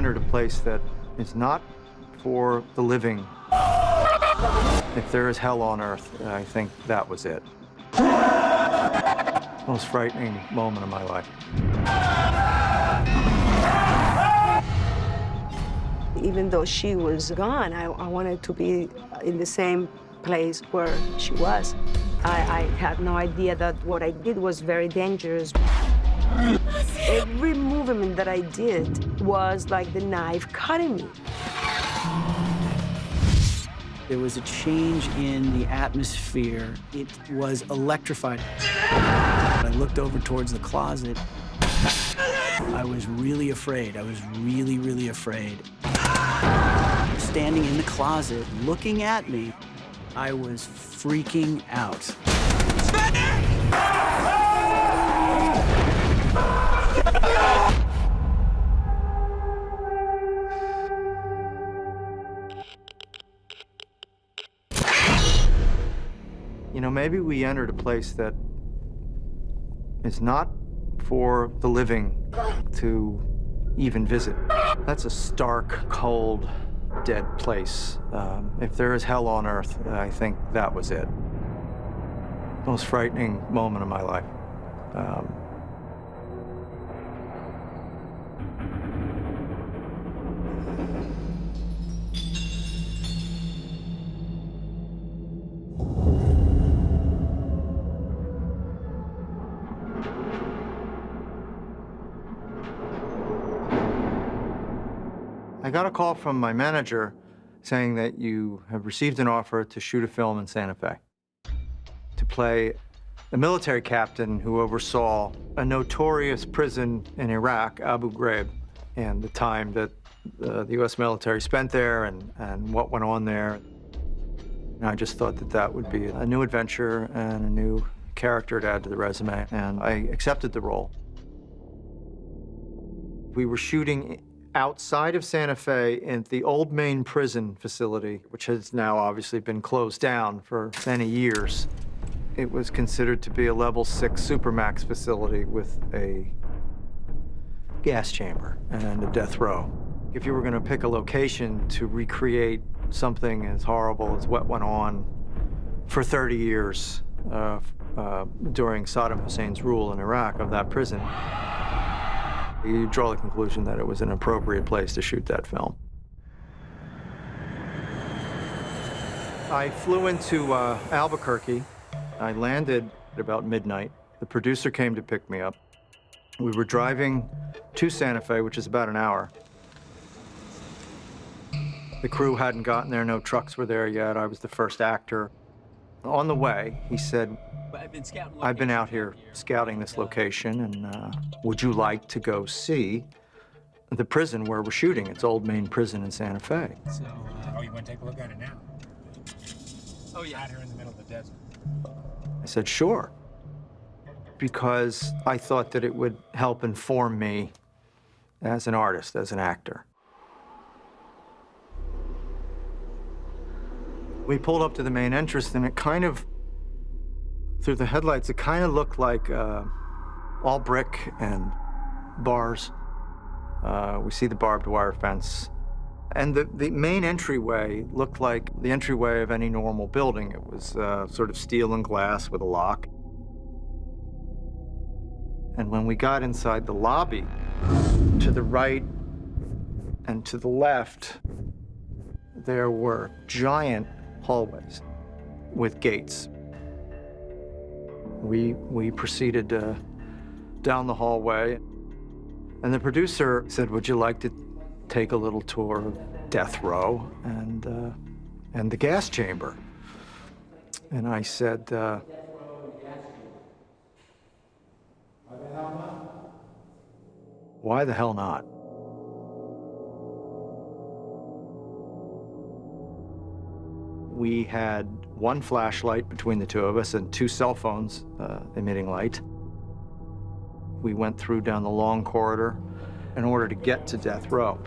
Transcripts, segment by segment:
entered a place that is not for the living. If there is hell on earth, I think that was it. Most frightening moment of my life. Even though she was gone, I wanted to be in the same place where she was. I had no idea that what I did was very dangerous. Every movement that I did was like the knife cutting me. There was a change in the atmosphere. It was electrified. I looked over towards the closet. I was really afraid. I was really, really afraid. Standing in the closet, looking at me, I was freaking out. You know, maybe we entered a place that is not for the living to even visit. That's a stark, cold, dead place. If there is hell on earth, I think that was it. Most frightening moment of my life. I got a call from my manager saying that you have received an offer to shoot a film in Santa Fe, to play a military captain who oversaw a notorious prison in Iraq, Abu Ghraib, and the time that the U.S. military spent there and what went on there. And I just thought that that would be a new adventure and a new character to add to the resume, and I accepted the role. We were shooting outside of Santa Fe in the old main prison facility, which has now obviously been closed down for many years. It was considered to be a level 6 supermax facility with a gas chamber and a death row. If you were going to pick a location to recreate something as horrible as what went on for 30 years during Saddam Hussein's rule in Iraq of that prison, you draw the conclusion that it was an appropriate place to shoot that film. I flew into Albuquerque. I landed at about midnight. The producer came to pick me up. We were driving to Santa Fe, which is about an hour. The crew hadn't gotten there, no trucks were there yet. I was the first actor. On the way, he said, I've been out here scouting this location, and would you like to go see the prison where we're shooting? It's Old Main Prison in Santa Fe. So, you want to take a look at it now? Oh, yeah. Out here in the middle of the desert. I said, sure, because I thought that it would help inform me as an artist, as an actor. We pulled up to the main entrance, and it kind of, through the headlights, it kind of looked like all brick and bars. We see the barbed wire fence. And the main entryway looked like the entryway of any normal building. It was sort of steel and glass with a lock. And when we got inside the lobby, to the right and to the left, there were giant hallways with gates. We proceeded down the hallway, and the producer said, would you like to take a little tour of death row and the gas chamber? And I said, why the hell not? We had one flashlight between the two of us and 2 cell phones emitting light. We went through down the long corridor in order to get to death row.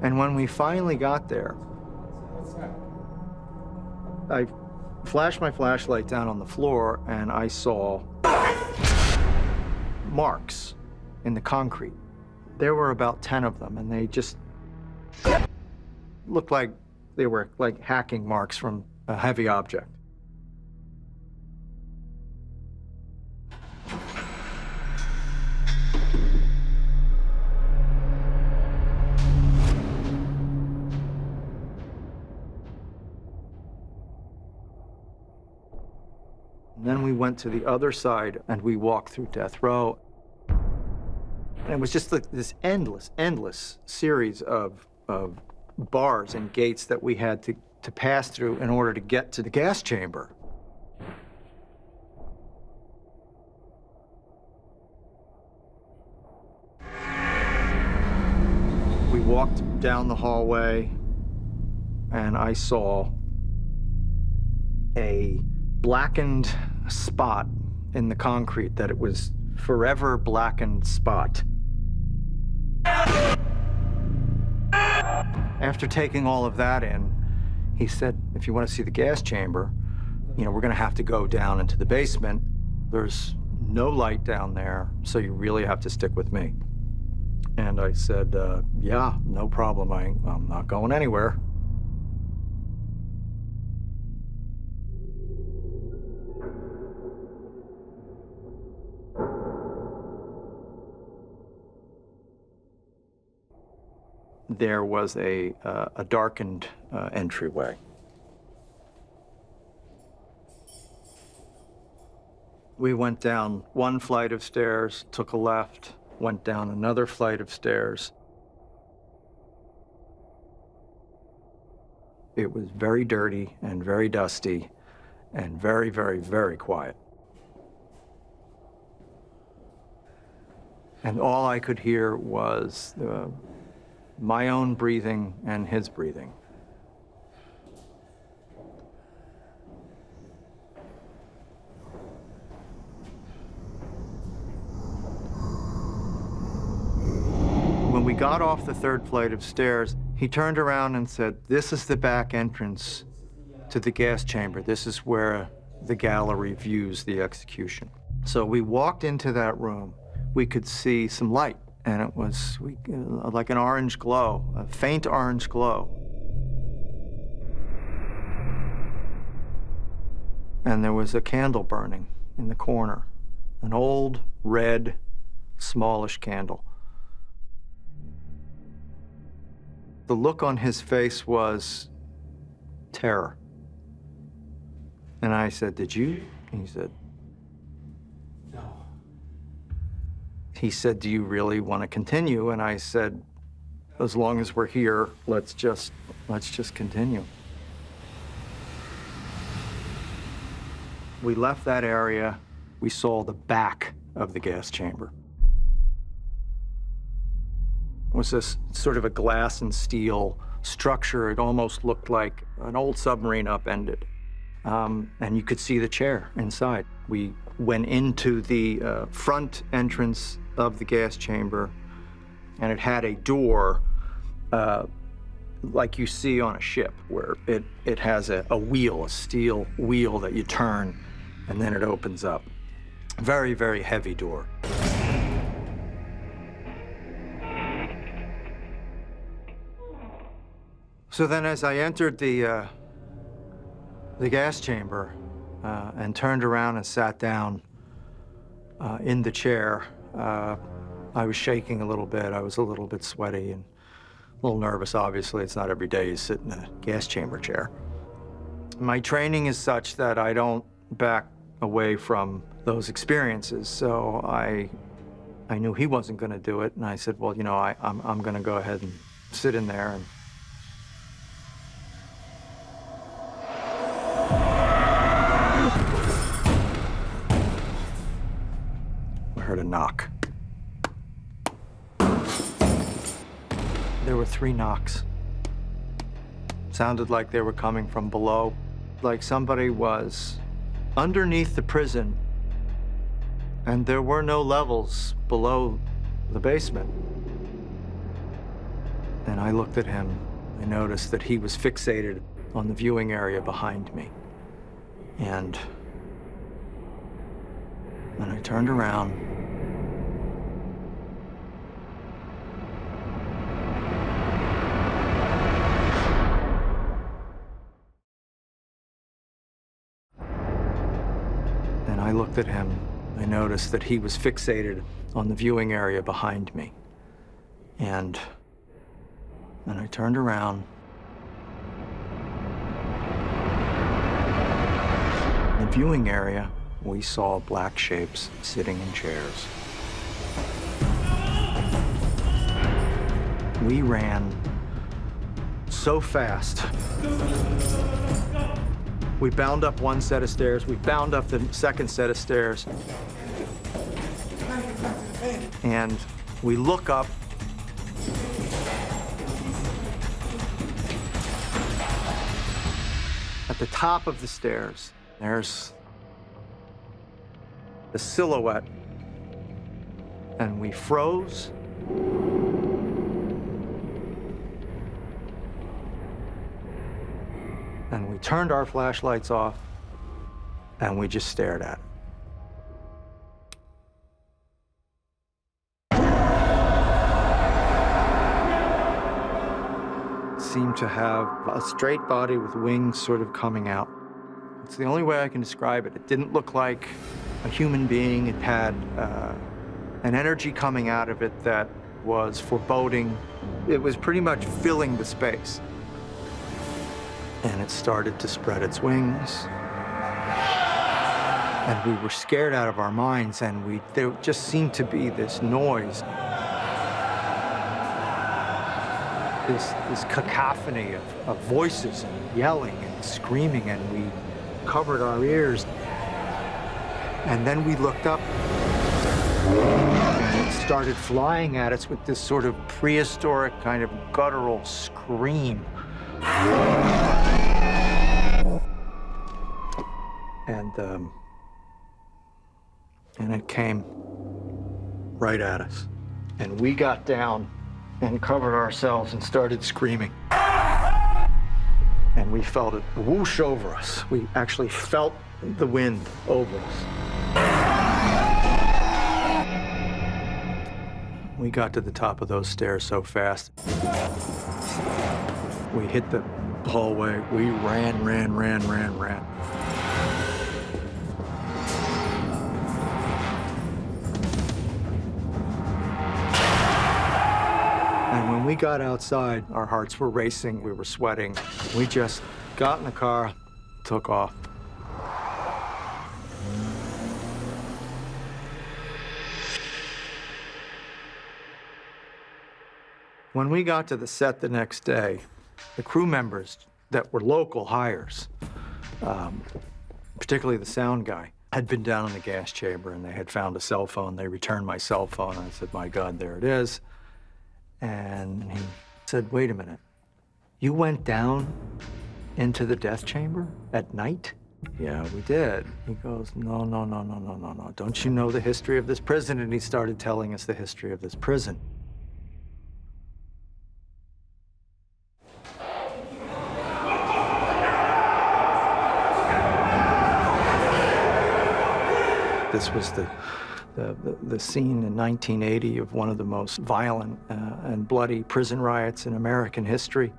And when we finally got there, I flashed my flashlight down on the floor, and I saw marks in the concrete. There were about 10 of them, and they just Looked like they were like hacking marks from a heavy object. And then we went to the other side and we walked through death row. And it was just like this endless series of bars and gates that we had to pass through in order to get to the gas chamber. We walked down the hallway and I saw a blackened spot in the concrete, that it was forever blackened spot. After taking all of that in, he said, if you want to see the gas chamber, we're going to have to go down into the basement. There's no light down there, so you really have to stick with me. And I said, yeah, no problem. I'm not going anywhere. There was a darkened entryway. We went down one flight of stairs, took a left, went down another flight of stairs. It was very dirty and very dusty and very, very, very quiet. And all I could hear was my own breathing and his breathing. When we got off the third flight of stairs, he turned around and said, "This is the back entrance to the gas chamber. This is where the gallery views the execution." So we walked into that room. We could see some light. And it was like an orange glow, a faint orange glow. And there was a candle burning in the corner, an old, red, smallish candle. The look on his face was terror. And I said, "Did you?" And he said, "No." He said, "Do you really want to continue?" And I said, "As long as we're here, let's just continue." We left that area. We saw the back of the gas chamber. It was this sort of a glass and steel structure. It almost looked like an old submarine upended. And you could see the chair inside. We went into the front entrance of the gas chamber, and it had a door like you see on a ship, where it has a wheel, a steel wheel that you turn, and then it opens up. Very, very heavy door. So then as I entered the gas chamber and turned around and sat down in the chair, I was shaking a little bit. I was a little bit sweaty and a little nervous, obviously. It's not every day you sit in a gas chamber chair. My training is such that I don't back away from those experiences, so I knew he wasn't going to do it, and I said, well, I'm going to go ahead and sit in there. And I heard a knock. There were 3 knocks. Sounded like they were coming from below, like somebody was underneath the prison, and there were no levels below the basement. And I looked at him. I noticed that he was fixated on the viewing area behind me. And when I turned around, And I looked at him. I noticed that he was fixated on the viewing area behind me. And I turned around. In the viewing area, we saw black shapes sitting in chairs. We ran so fast. We bound up one set of stairs. We bound up the second set of stairs. And we look up. At the top of the stairs, there's the silhouette. And we froze. And we turned our flashlights off, and we just stared at it. It seemed to have a straight body with wings sort of coming out. It's the only way I can describe it. It didn't look like a human being. It had an energy coming out of it that was foreboding. It was pretty much filling the space. And it started to spread its wings. And we were scared out of our minds, and there just seemed to be this noise. This cacophony of voices and yelling and screaming, and we covered our ears. And then we looked up, and it started flying at us with this sort of prehistoric kind of guttural scream. And it came right at us. And we got down and covered ourselves and started screaming. And we felt it whoosh over us. We actually felt the wind over us. We got to the top of those stairs so fast. We hit the hallway. We ran. And when we got outside, our hearts were racing, we were sweating. We just got in the car, took off. When we got to the set the next day, the crew members that were local hires, particularly the sound guy, had been down in the gas chamber and they had found a cell phone. They returned my cell phone and I said, my God, there it is. And he said, wait a minute, you went down into the death chamber at night? Yeah, we did. He goes, no. Don't you know the history of this prison? And he started telling us the history of this prison. This was the scene in 1980 of one of the most violent and bloody prison riots in American history.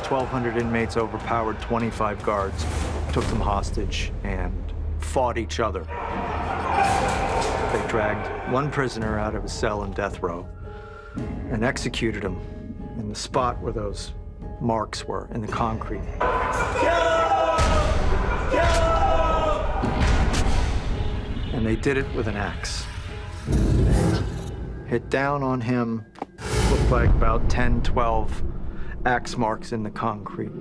1,200 inmates overpowered 25 guards, took them hostage, and fought each other. They dragged one prisoner out of his cell in death row and executed him in the spot where those marks were in the concrete. And they did it with an axe. Hit down on him, looked like about 10, 12 axe marks in the concrete.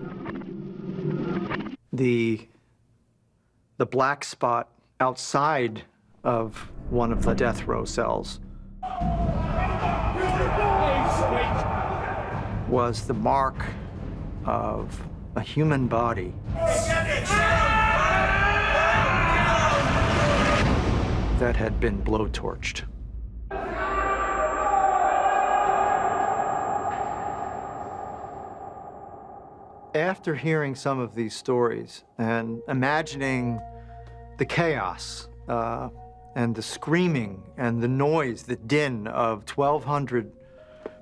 The black spot outside of one of the death row cells was the mark of a human body that had been blowtorched. After hearing some of these stories and imagining the chaos and the screaming and the noise, the din of 1,200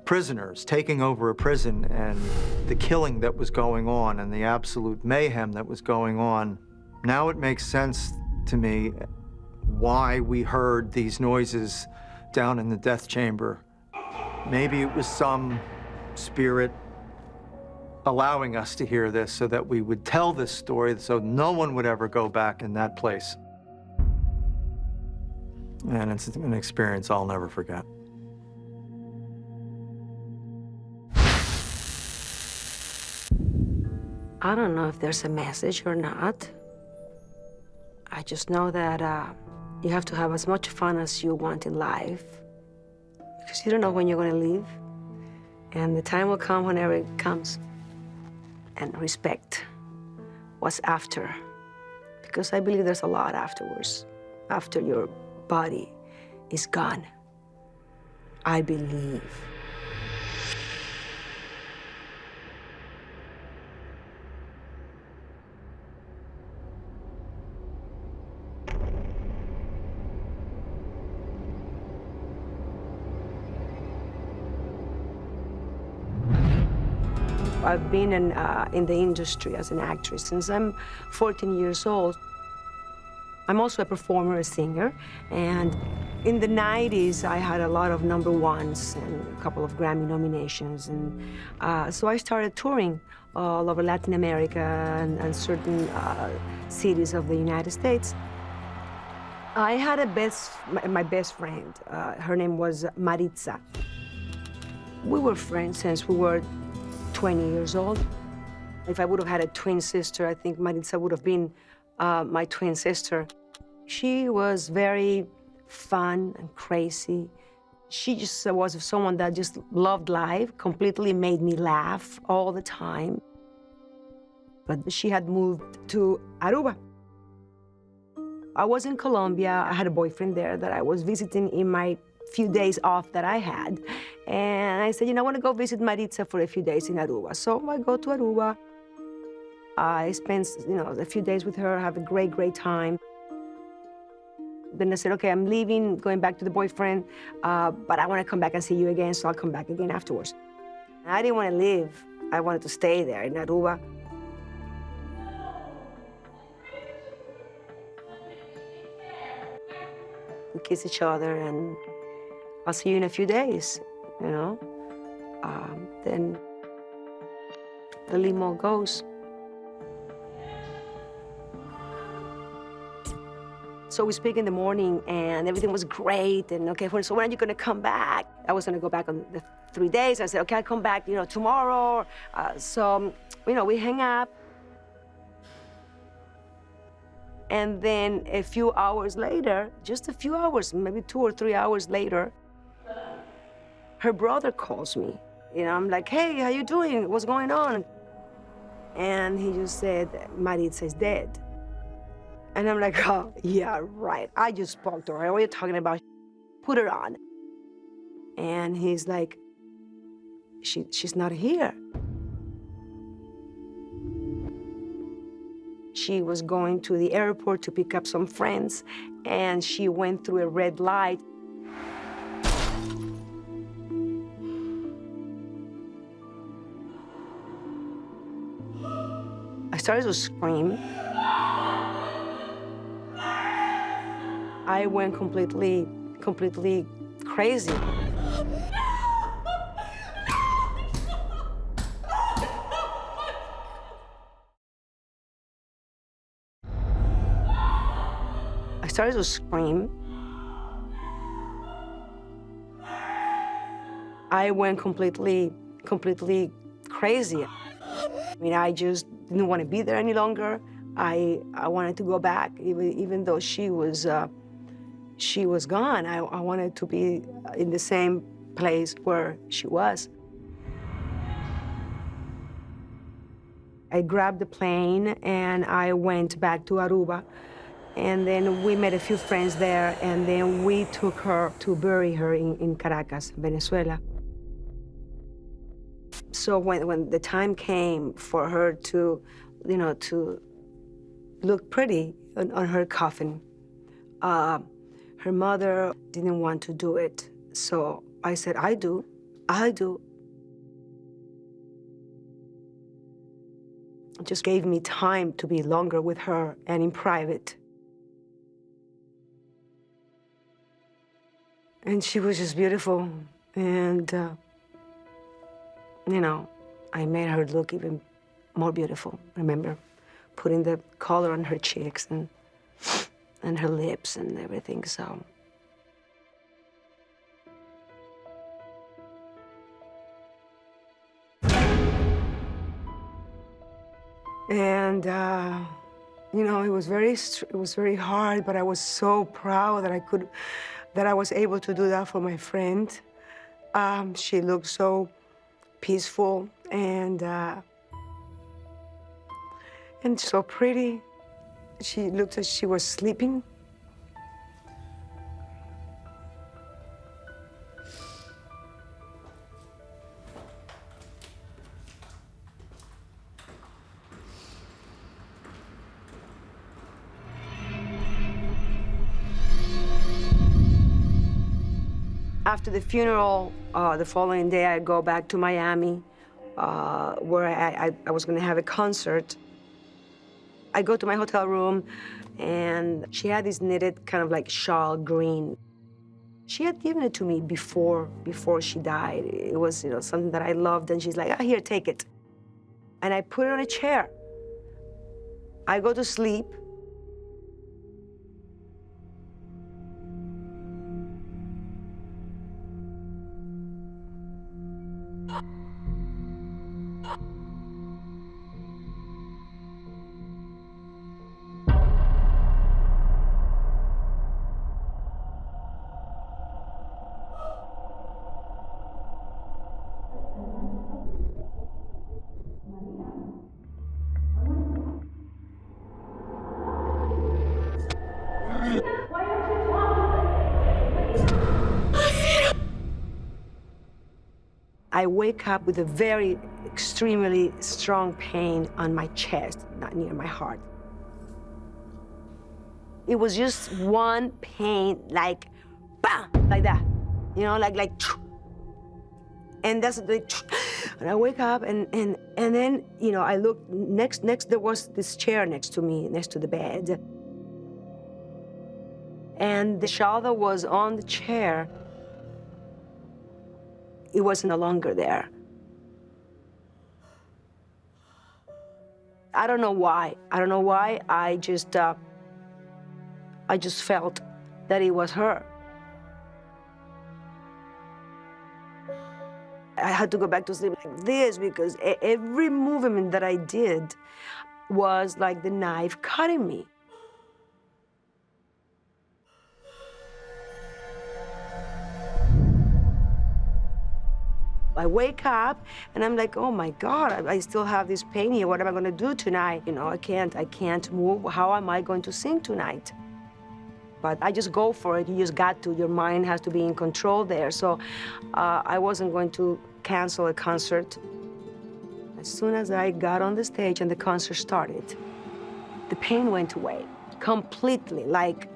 prisoners, taking over a prison, and the killing that was going on and the absolute mayhem that was going on. Now it makes sense to me why we heard these noises down in the death chamber. Maybe it was some spirit allowing us to hear this so that we would tell this story so no one would ever go back in that place. And it's an experience I'll never forget. I don't know if there's a message or not. I just know that you have to have as much fun as you want in life, because you don't know when you're going to leave. And the time will come whenever it comes. And respect what's after, because I believe there's a lot afterwards, after your body is gone. I believe. I've been in the industry as an actress since I'm 14 years old. I'm also a performer, a singer, and in the 90s, I had a lot of number ones and a couple of Grammy nominations, and so I started touring all over Latin America and certain cities of the United States. I had my best friend. Her name was Maritza. We were friends since we were 20 years old. If I would have had a twin sister, I think Maritza would have been my twin sister. She was very fun and crazy. She just was someone that just loved life, completely made me laugh all the time. But she had moved to Aruba. I was in Colombia. I had a boyfriend there that I was visiting in my few days off that I had. And I said, I want to go visit Maritza for a few days in Aruba. So I go to Aruba. I spent, a few days with her, have a great, great time. Then I said, okay, I'm leaving, going back to the boyfriend, but I want to come back and see you again, so I'll come back again afterwards. I didn't want to leave. I wanted to stay there in Aruba. We kiss each other, and I'll see you in a few days, Then the limo goes. So we speak in the morning, and everything was great. And okay, so when are you going to come back? I was going to go back on the 3 days. I said, okay, I'll come back, tomorrow. So we hang up. And then a few hours later, just a few hours, maybe 2 or 3 hours later, her brother calls me. I'm like, hey, how you doing? What's going on? And he just said, Maritza is dead. And I'm like, oh, yeah, right. I just spoke to her. What are you talking about? Put her on. And he's like, she's not here. She was going to the airport to pick up some friends, and she went through a red light. I started to scream. I went completely crazy. I started to scream. I went completely crazy. I just didn't want to be there any longer. I wanted to go back, even though she was gone. I wanted to be in the same place where she was. I grabbed the plane and I went back to Aruba. And then we met a few friends there, and then we took her to bury her in Caracas, Venezuela. So when the time came for her to, to look pretty on her coffin, her mother didn't want to do it. So I said, I do. I do. It just gave me time to be longer with her and in private. And she was just beautiful. And, you know, I made her look even more beautiful. Remember putting the color on her cheeks and her lips and everything, so. And, you know, it was very hard, but I was so proud that I was able to do that for my friend. She looked so peaceful and so pretty. She looked like she was sleeping. After the funeral, the following day, I go back to Miami, where I was going to have a concert. I go to my hotel room, and she had this knitted kind of like shawl green. She had given it to me before she died. It was, you know, something that I loved, and she's like, "Ah, here, take it." And I put it on a chair. I go to sleep. I wake up with a very extremely strong pain on my chest, not near my heart. It was just one pain, like, bam, like that, you know, like, and that's the, and I wake up and then, you know, I look next, there was this chair next to me, next to the bed. And the shawl that was on the chair, it was no longer there. I don't know why. I just felt that it was her. I had to go back to sleep like this because every movement that I did was like the knife cutting me. I wake up and I'm like, oh my God, I still have this pain here. What am I gonna do tonight? You know, I can't move. How am I going to sing tonight? But I just go for it. You just got to. Your mind has to be in control there. So I wasn't going to cancel a concert. As soon as I got on the stage and the concert started, the pain went away completely, like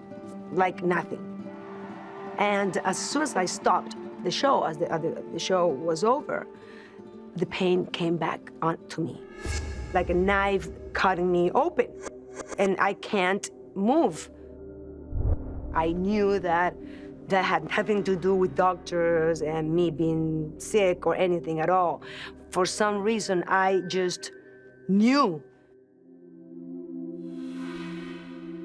nothing. And as soon as I stopped the show, as the show was over, the pain came back onto me, like a knife cutting me open, and I can't move. I knew that had nothing to do with doctors and me being sick or anything at all. For some reason, I just knew.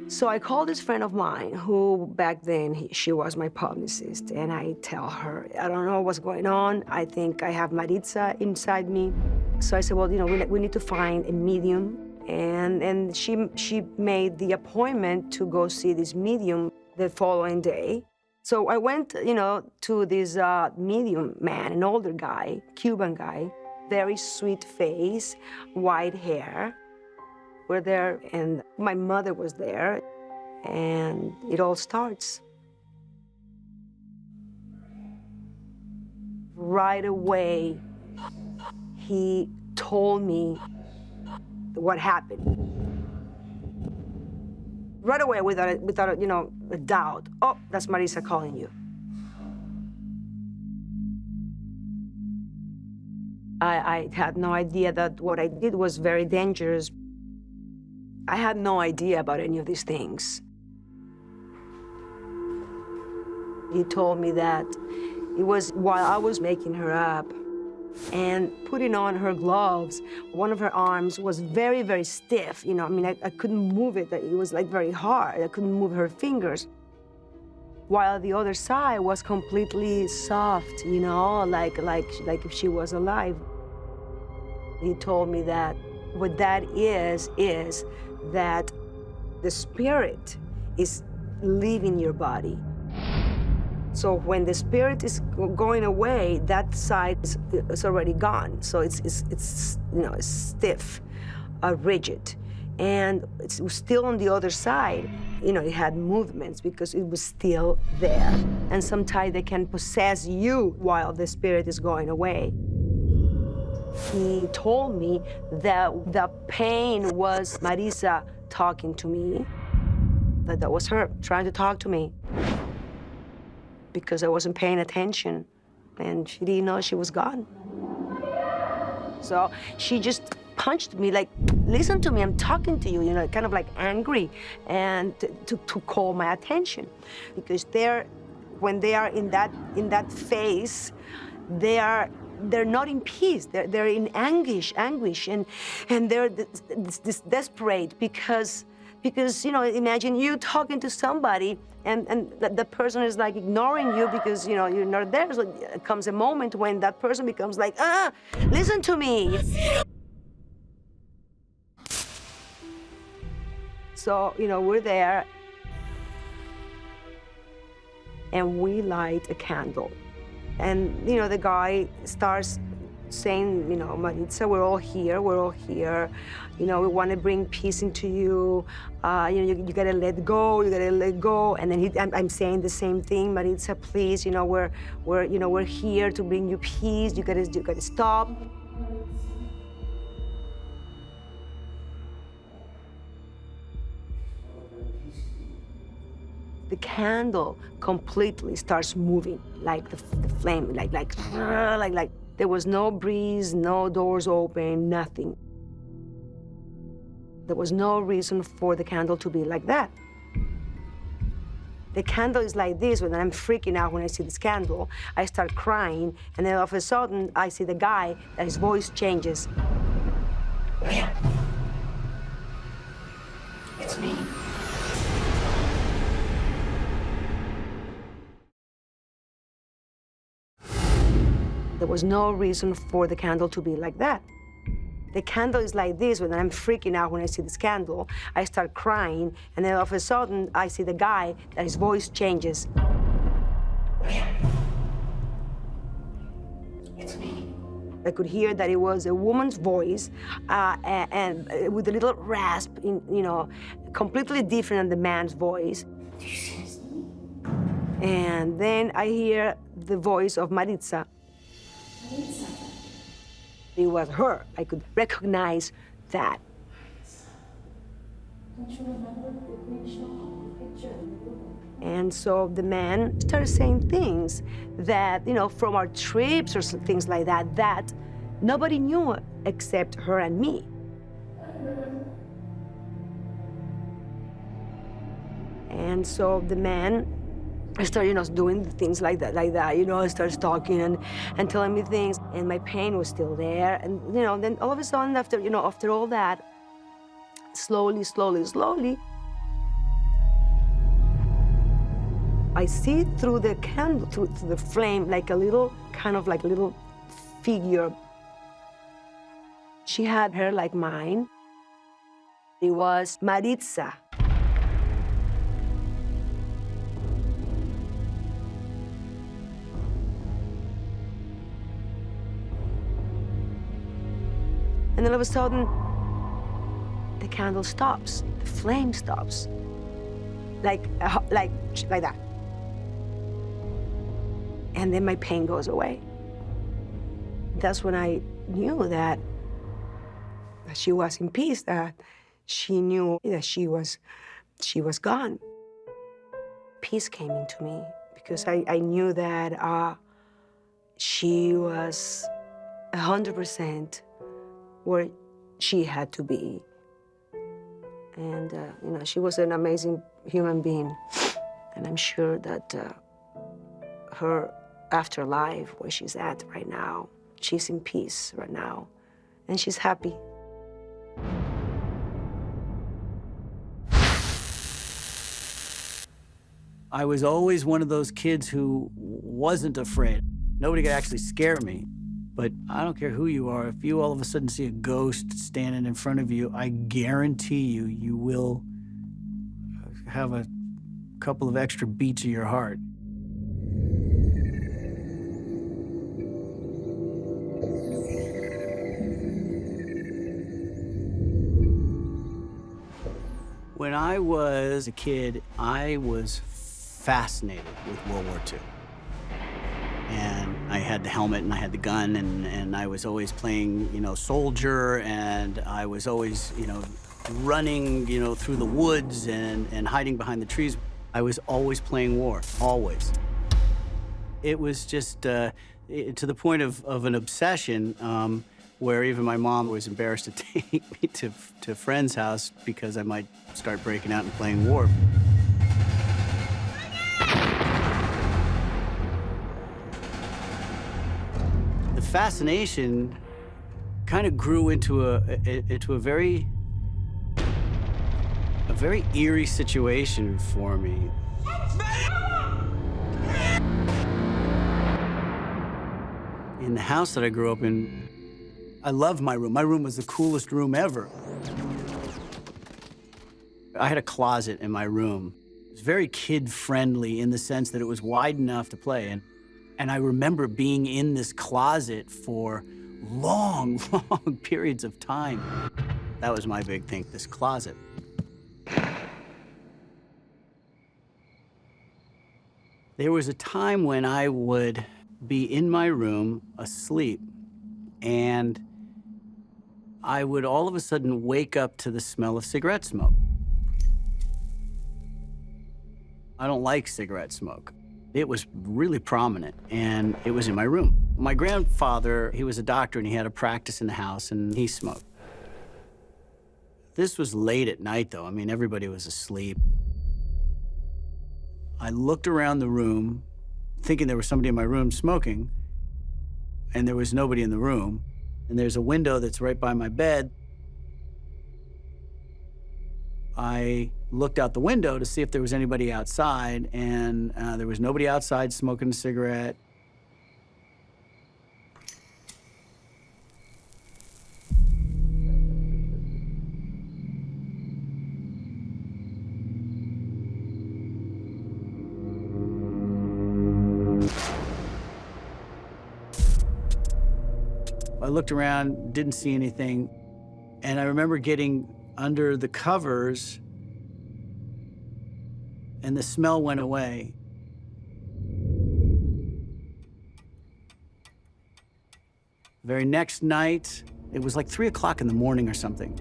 So I called this friend of mine who back then, she was my publicist, and I tell her, I don't know what's going on. I think I have Maritza inside me. So I said, well, you know, we need to find a medium. And she made the appointment to go see this medium the following day. So I went, you know, to this medium man, an older guy, Cuban guy, very sweet face, white hair. We're there, and my mother was there, and it all starts. Right away, he told me what happened. Right away, without you know, a doubt. Oh, that's Marisa calling you. I had no idea that what I did was very dangerous. I had no idea about any of these things. He told me that it was while I was making her up and putting on her gloves, one of her arms was very, very stiff. You know, I mean, I couldn't move it. It was like very hard. I couldn't move her fingers. While the other side was completely soft, you know, like if she was alive. He told me that what that is that the spirit is leaving your body. So when the spirit is going away, that side is already gone. So it's you know, it's stiff, rigid. And it was still on the other side. You know, it had movements because it was still there. And sometimes they can possess you while the spirit is going away. He told me that the pain was Marisa talking to me, that was her trying to talk to me because I wasn't paying attention and she didn't know she was gone. So she just punched me like, listen to me, I'm talking to you, you know, kind of like angry, and to call my attention. Because when they are in that phase, they're not in peace. They're in anguish, and they're this desperate because you know, imagine you talking to somebody and the person is like ignoring you because, you know, you're not there. So it comes a moment when that person becomes like, listen to me. So, you know, we're there and we light a candle. And, you know, the guy starts saying, you know, Maritza, we're all here. You know, we want to bring peace into you. You know, you gotta let go. And then I'm saying the same thing, Maritza, please. You know, we're here to bring you peace. You gotta stop. The candle completely starts moving, like the flame, like there was no breeze, no doors open, nothing. There was no reason for the candle to be like that. The candle is like this, when I'm freaking out when I see this candle. I start crying, and then all of a sudden, I see the guy, and his voice changes. It's me. There was no reason for the candle to be like that. The candle is like this, when I'm freaking out when I see this candle. I start crying, and then all of a sudden, I see the guy, and his voice changes. It's me. I could hear that it was a woman's voice, and with a little rasp, you know, completely different than the man's voice. Do you see me? And then I hear the voice of Maritza. It was her. I could recognize that. Don't you remember the picture? And so the man started saying things that, you know, from our trips or things like that, that nobody knew except her and me. And so the man started, you know, doing things like that, you know, starts talking and telling me things, and my pain was still there. And, you know, then all of a sudden, after all that, slowly, I see through the candle, through the flame, like a little, kind of like a little figure. She had hair like mine. It was Maritza. And then all of a sudden, the candle stops, the flame stops, like that. And then my pain goes away. That's when I knew that she was in peace, that she knew that she was gone. Peace came into me because I knew that she was 100% where she had to be. And, you know, she was an amazing human being. And I'm sure that her afterlife, where she's at right now, she's in peace right now, and she's happy. I was always one of those kids who wasn't afraid. Nobody could actually scare me. But I don't care who you are, if you all of a sudden see a ghost standing in front of you, I guarantee you, you will have a couple of extra beats of your heart. When I was a kid, I was fascinated with World War II. And I had the helmet and I had the gun and I was always playing, you know, soldier, and I was always, you know, running, you know, through the woods and hiding behind the trees. I was always playing war, always. It was just to the point of an obsession where even my mom was embarrassed to take me to a friend's house because I might start breaking out and playing war. The fascination kind of grew into a very eerie situation for me. In the house that I grew up in, I loved my room. My room was the coolest room ever. I had a closet in my room. It was very kid-friendly in the sense that it was wide enough to play in. And I remember being in this closet for long, long periods of time. That was my big thing, this closet. There was a time when I would be in my room asleep, and I would all of a sudden wake up to the smell of cigarette smoke. I don't like cigarette smoke. It was really prominent, and it was in my room. My grandfather, he was a doctor, and he had a practice in the house, and he smoked. This was late at night, though. I mean, everybody was asleep. I looked around the room, thinking there was somebody in my room smoking, and there was nobody in the room. And there's a window that's right by my bed. I looked out the window to see if there was anybody outside, and there was nobody outside smoking a cigarette. I looked around, didn't see anything, and I remember getting under the covers, and the smell went away. The very next night, it was like 3 o'clock in the morning or something.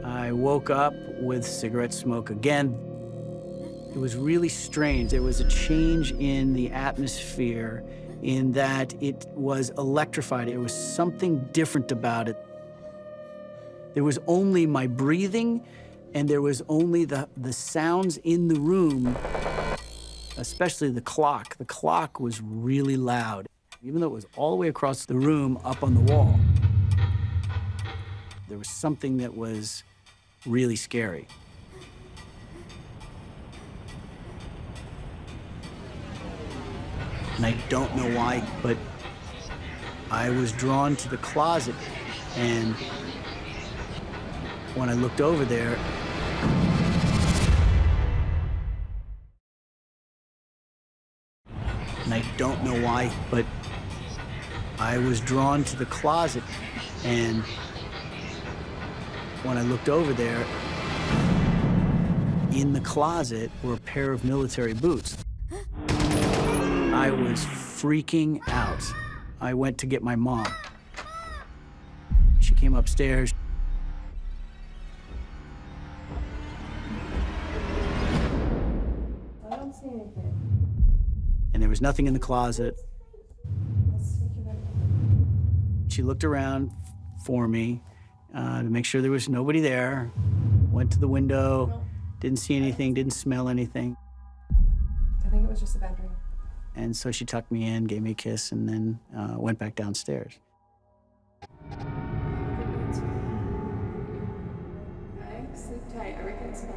I woke up with cigarette smoke again. It was really strange. There was a change in the atmosphere in that it was electrified. There was something different about it. There was only my breathing, and there was only the sounds in the room, especially the clock. The clock was really loud, even though it was all the way across the room up on the wall. There was something that was really scary. And I don't know why, but I was drawn to the closet, and when I looked over there, and I don't know why, but I was drawn to the closet, and when I looked over there, in the closet were a pair of military boots. I was freaking out. I went to get my mom. She came upstairs. I don't see anything. And there was nothing in the closet. She looked around for me to make sure there was nobody there. Went to the window, didn't see anything, didn't smell anything. I think it was just a bedroom. And so she tucked me in, gave me a kiss, and then went back downstairs. Okay, sleep tight. Everything's fine.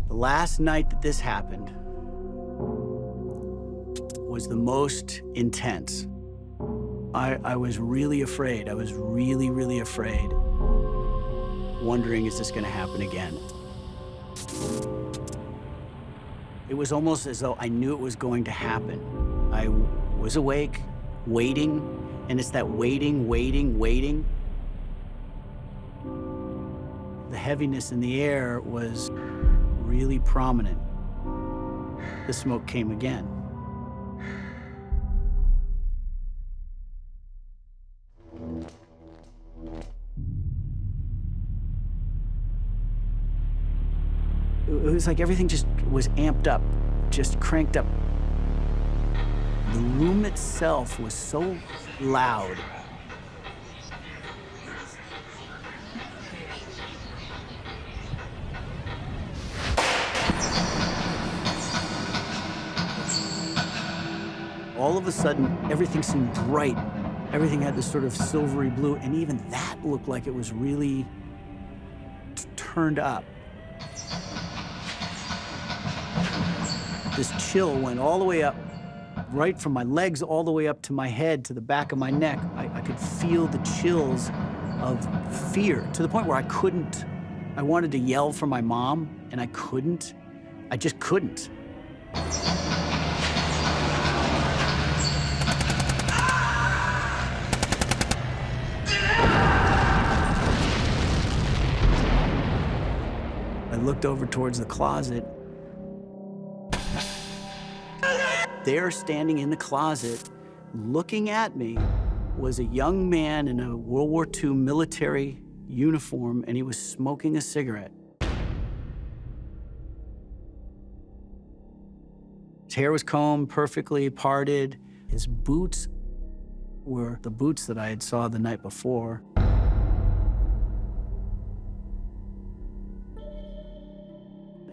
The last night that this happened was the most intense. I was really afraid. I was really, really afraid, wondering, is this gonna happen again? It was almost as though I knew it was going to happen. I was awake, waiting, and it's that waiting, waiting, waiting. The heaviness in the air was really prominent. The smoke came again. It was like everything just was amped up, just cranked up. The room itself was so loud. All of a sudden, everything seemed bright. Everything had this sort of silvery blue, and even that looked like it was really turned up. This chill went all the way up, right from my legs all the way up to my head, to the back of my neck. I could feel the chills of fear, to the point where I wanted to yell for my mom, and I couldn't. I just couldn't. I looked over towards the closet. There, standing in the closet, looking at me, was a young man in a World War II military uniform, and he was smoking a cigarette. His hair was combed, perfectly parted. His boots were the boots that I had saw the night before.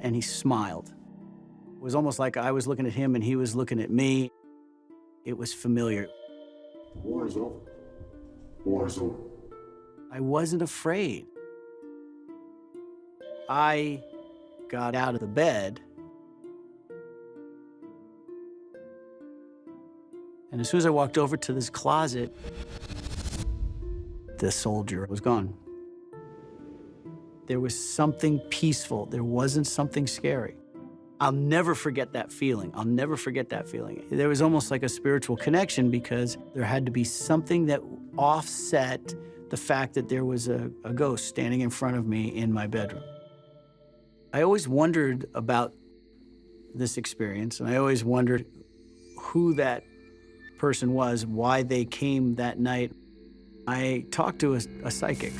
And he smiled. It was almost like I was looking at him and he was looking at me. It was familiar. War is over. War is over. I wasn't afraid. I got out of the bed, and as soon as I walked over to this closet, the soldier was gone. There was something peaceful. There wasn't something scary. I'll never forget that feeling. I'll never forget that feeling. There was almost like a spiritual connection, because there had to be something that offset the fact that there was a ghost standing in front of me in my bedroom. I always wondered about this experience, and I always wondered who that person was, why they came that night. I talked to a psychic.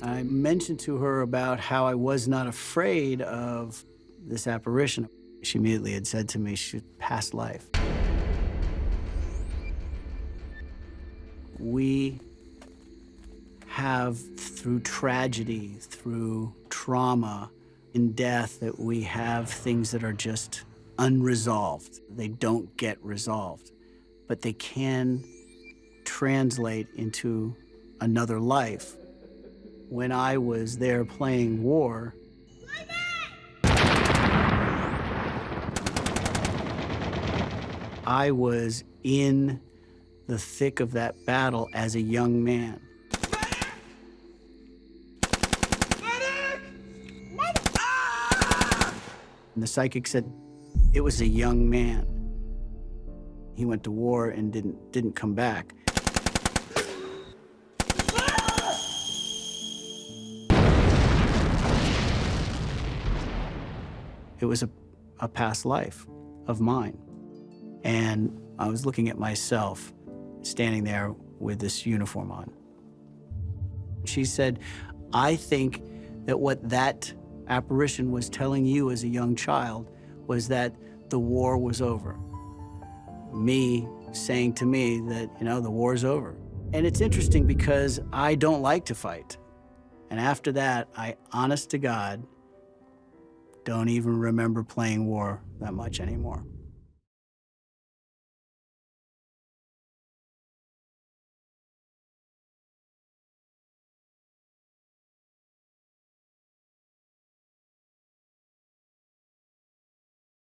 I mentioned to her about how I was not afraid of this apparition. She immediately had said to me she had past life. We have, through tragedy, through trauma, in death, that we have things that are just unresolved. They don't get resolved, but they can translate into another life. When I was there playing war, I was in the thick of that battle as a young man. And the psychic said, it was a young man. He went to war and didn't come back. It was a past life of mine. And I was looking at myself standing there with this uniform on. She said, I think that what that apparition was telling you as a young child was that the war was over. Me saying to me that, you know, the war's over. And it's interesting because I don't like to fight. And after that, I, honest to God, don't even remember playing war that much anymore.